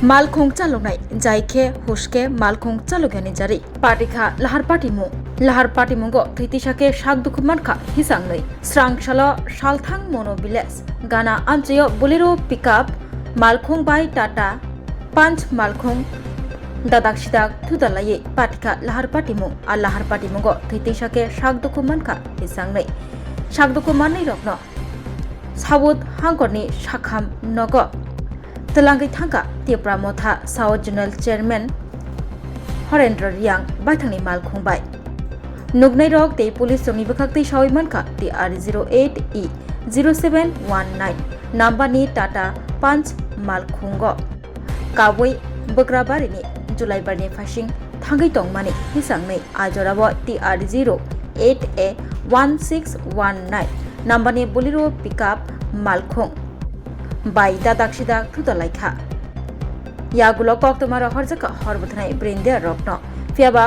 मालखों चालुनाय जायखे हुसके मालखों चालुगेनि जारि पार्टीखा लाहार पार्टी मुंगो थैतिसाके साक दुखुमानखा हिसांनै स्रांसालो सालथां मनो विलेज गाना आमचेयो बोलेरो पिकआप मालखों बाय टाटा पांच मालखों दादाक सिदाक थुदालायै पार्टीखा लाहार पार्टी मुं आ लाहार पार्टी मुंगो थैतिसाके साक दुखुमानखा हिसांनै साक दुखुमाननै रखनो साउथ हांगरनि साखाम नगो तेलांगै थांगा Tipra Motha south general chairman Harendra Reang बायथांनि मालखों बाय नुगनै रक दे पुलिस जोंनि बखाक्तै सावै मानखा TR08E0719 नाम्बारनि टाटा पांच मालखोंगो कावै बग्राबारिनि जुलाइबारनि फासिं थांगै दंमानि हिसांनै आजराबो TR08A1619 नाम्बारनि बोलेरो पिकआप मालखों बाय दादाक सिदाक थुदालायखा यागुलो कक्तमारा हरजाका हरबथनाय ब्रिन्दिया रकनो फियाबा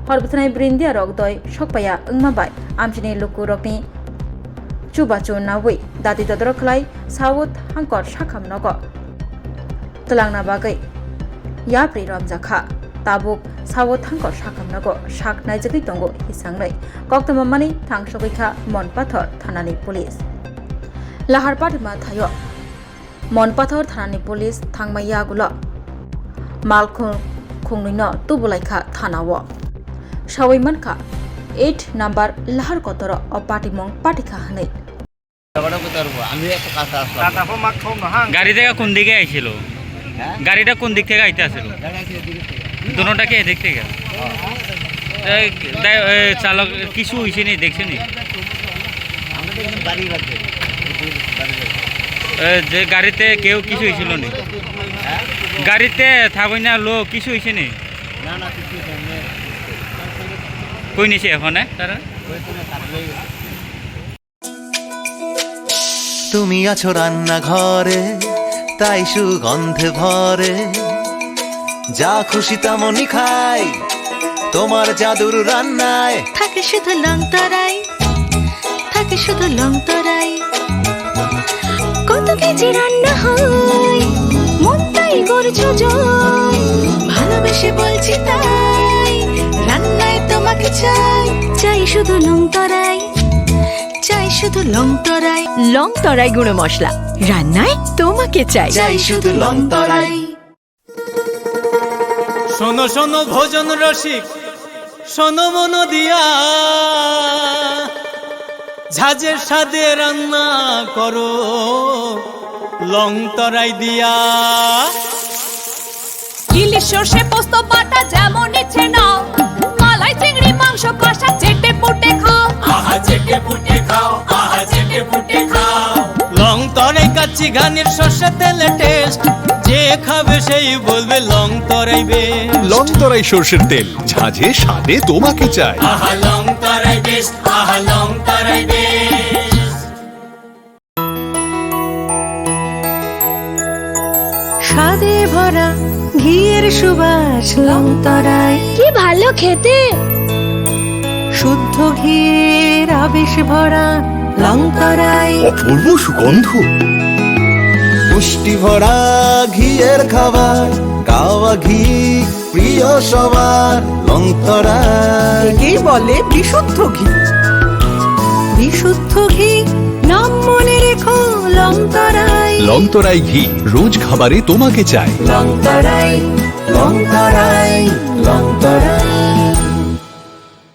हरबथनाय ब्रिन्दिया रक दय सकपाया ओंमाबाय आमचिनि लुकु रकनि चुबाचु नावै दाति ददरखलाय साउथ हांकर साखाम नगो तलांना बागै याप्रि रमजाखा ताबुक साउथ हांकर साखाम नगो साक नायजगै दंगो हिसांनै कक्तमामानि थांसगैखा मनपाथर थानानि पुलिस लाहार पार्टीमा थायो मनपाथर थानानि पुलिस थांमायागुलो मालखों खुंनैनो तुबुलायखा थानावो सावै मानखा 8 नाम्बार लाहार कतर अ पार्टी मं पार्टीखा हनै গাড়িটা কোন দিকে আইছিল গাড়িটা কোন দিক থেকে আইতে আসছিল দুটোটা কি এদিক থেকে চালক কিছু হইছে নি দেখছেন যে গাড়িতে কেউ কিছু হয়েছিল নি গাড়িতে থাকই না লোক কিছু হয়েছে নি কই নিছে এখন তারা তুমি আছো রান্না ঘরে তাই সুগন্ধে ভরে যা খুশি তেমনই খাই তোমার জাদুর রান্নায় থাকে শুধু লং তরাই কত কেজি রান্না হয় মন তাই করছো জয় ভালোবেসে বলছি তাই রান্নায় তোমাকে চাই শুধু লং তরাই গুঁড়ো মশলা রান্নায় তোমাকে চাই শুধু লং তরাই। শোনো শোনো ভোজন রসিক শোনো মন দিয়া ঝাঁঝের স্বাদে রান্না করো লং তরাই দিয়া ইলিশ সর্ষে পোস্ত বাটা যেমন ইচ্ছে নাও মালাই চিংড়ি মাংস কষা চেটে পুটে খাও লং তরাই কাচ্চি ঘানির সর্ষে তেলে টেস্ট যে খাবে সেই বলবে লং তরাই বেশ লং তরাই সর্ষের তেল ঝাঁঝে স্বাদে তোমাকে চাই লং তরাই বেশ লং তরাই বেশ। স্বাদে ভরা ঘিয়ের সুবাস লং তরাই কি ভালো খেতে শুদ্ধ ঘিয়ের আবেশ ভরা লং তরাই অপূর্ব সুগন্ধ পুষ্টি ভরা ঘিয়ের খাবার কাওয়া ঘি প্রিয় সবার লং তরাই কি বলে বিশুদ্ধ ঘি নাম মনে রেখো লং তরাই লং তরাই ঘি রোজ খাবারে তোমাকে চাই লং তরাই